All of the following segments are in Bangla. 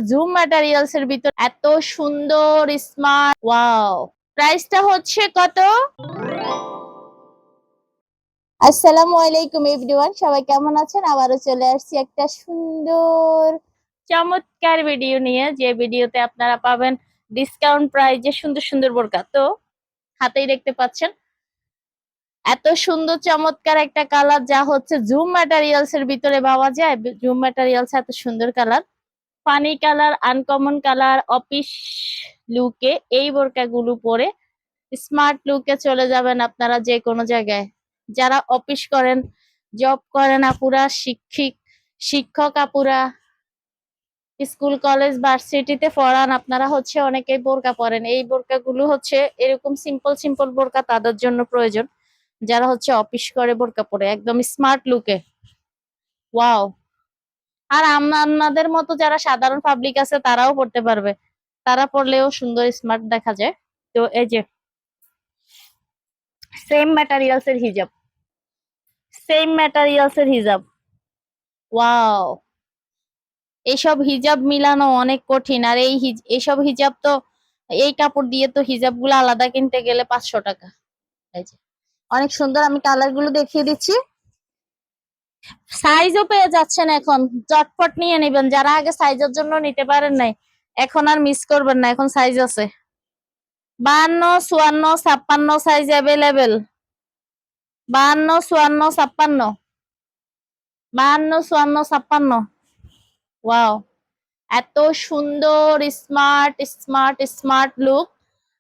জুম ম্যাটেরিয়ালস এর ভিতর এত সুন্দর স্মার্ট ওয়াও। প্রাইসটা হচ্ছে কত? আসসালামু আলাইকুম এভরিওয়ান, সবাই কেমন আছেন? আবারও চলে আসছি একটা সুন্দর চমৎকার ভিডিও নিয়ে, যে ভিডিওতে আপনারা পাবেন ডিসকাউন্ট প্রাইজে সুন্দর সুন্দর বোরকা। তো হাতেই দেখতে পাচ্ছেন এত সুন্দর চমৎকার একটা কালার, যা হচ্ছে জুম ম্যাটেরিয়ালস এর ভিতরে পাওয়া যায়। জুম ম্যাটেরিয়ালস এত সুন্দর colour, funny colour, uncommon colour, office লুকে এই বোরকাগুলো পরে স্মার্ট লুকে চলে যাবেন আপনারা যে কোনো জায়গায়। যারা অফিস করেন, জব করেন আপুরা, শিক্ষক আপুরা, স্কুল কলেজ ভার্সিটিতে পড়ান, আপনারা হচ্ছে অনেকেই বোরকা পরেন। এই বোরকাগুলো হচ্ছে এরকম সিম্পল সিম্পল বোরকা তাদের জন্য প্রয়োজন, যারা হচ্ছে অফিস করে বোরকা পরে একদম স্মার্ট লুকে। ওয়াও। আর আমাদের মতো যারা সাধারণ পাবলিক আছে তারাও পড়তে পারবে, তারা পড়লেও সুন্দর স্মার্ট দেখা যায়। তো এই যে সেম ম্যাটেরিয়ালস এর হিজাব, সেম ম্যাটেরিয়ালস এর হিজাব। ওয়াও। এইসব হিজাব মিলানো অনেক কঠিন, আর এইসব হিজাব তো এই কাপড় দিয়ে তো হিজাব গুলো আলাদা কিনতে গেলে 500 টাকা। এই যে অনেক সুন্দর, আমি কালার গুলো দেখিয়ে দিচ্ছি। সাইজও পেয়ে যাচ্ছেন এখন, চটপট নিয়ে নেবেন। যারা আগে সাইজের জন্য নিতে পারেন নাই, এখন আর মিস করবেন না, এখন সাইজ আছে 52, 54, 56 সাইজ অ্যাভেলেবেল। 52, 54, 56, 52, 54, 56। ওয়াও, এত সুন্দর স্মার্ট স্মার্ট স্মার্ট লুক।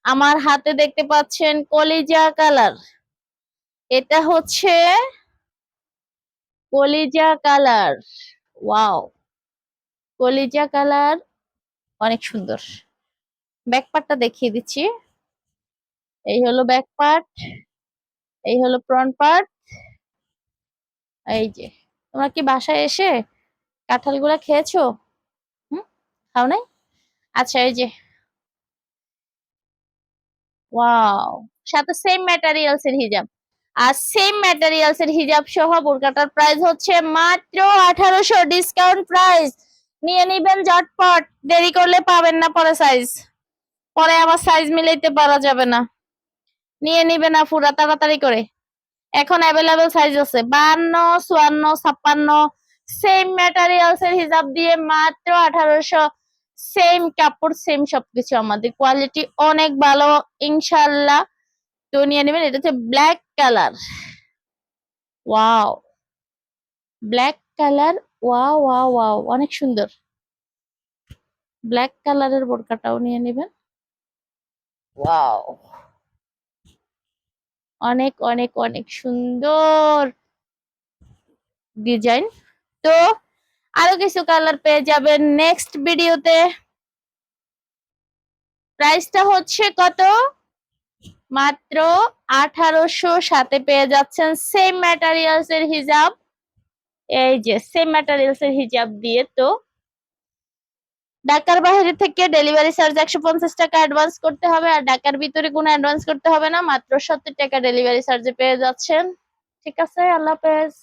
আমার হাতে দেখতে পাচ্ছেন কলিজা কালার, এটা হচ্ছে কলিজা কালার। ওয়াও, কলিজা কালার অনেক সুন্দর। ব্যাক পার্টটা দেখিয়ে দিচ্ছি। এই হলো ব্যাক পার্ট, এই হলো ফ্রন্ট পার্ট। এই যে, তোমরা কি বাসায় এসে কাঁঠালগুলা খেয়েছো? হুম, খাও নাই? আচ্ছা, এই যে ওয়াও, সাথে সেম ম্যাটেরিয়ালস এর হিজাব। আর সেম ম্যাটেরিয়ালস এর হিজাব সহ বোরকাটার প্রাইস হচ্ছে মাত্র 1800, ডিসকাউন্ট প্রাইস। নিয়ে নিবেন ঝটপট, দেরি করলে পাবেন না পরে সাইজ, পরে আবার সাইজ মিলাইতে পারা যাবে না। নিয়ে নিবেন আপুরা তাড়াতাড়ি করে, এখন অ্যাভেলেবেল সাইজ আছে 52, 54, 56। সেম ম্যাটেরিয়ালস এর হিজাব দিয়ে মাত্র 1800। সেম কাপড়, সেম সবকিছু, আমাদের কোয়ালিটি অনেক ভালো ইনশাল্লাহ। তো নিয়ে নেবেন। এটা হচ্ছে black colour. Wow, black colour. Wow wow wow, অনেক সুন্দর। ব্ল্যাক কালারের বোরকাটাও নিয়ে নেবেন। ওয়াও, অনেক অনেক অনেক সুন্দর ডিজাইন। তো আরো কিছু কালার পেয়ে যাবেন নেক্সট ভিডিওতে। প্রাইসটা হচ্ছে কত? মাত্র 1800, সাথে পেয়ে যাচ্ছেন সেম ম্যাটেরিয়ালস এর হিজাব। এই যে সেম ম্যাটেরিয়ালস এর হিজাব দিয়ে। তো ঢাকার বাইরে থেকে ডেলিভারি চার্জ 150 টাকা অ্যাডভান্স করতে হবে, আর ঢাকার ভিতরে কোনো অ্যাডভান্স করতে হবে না, মাত্র 70 টাকা ডেলিভারি চার্জে পেয়ে যাচ্ছেন। ঠিক আছে, আল্লাহ হাফেজ।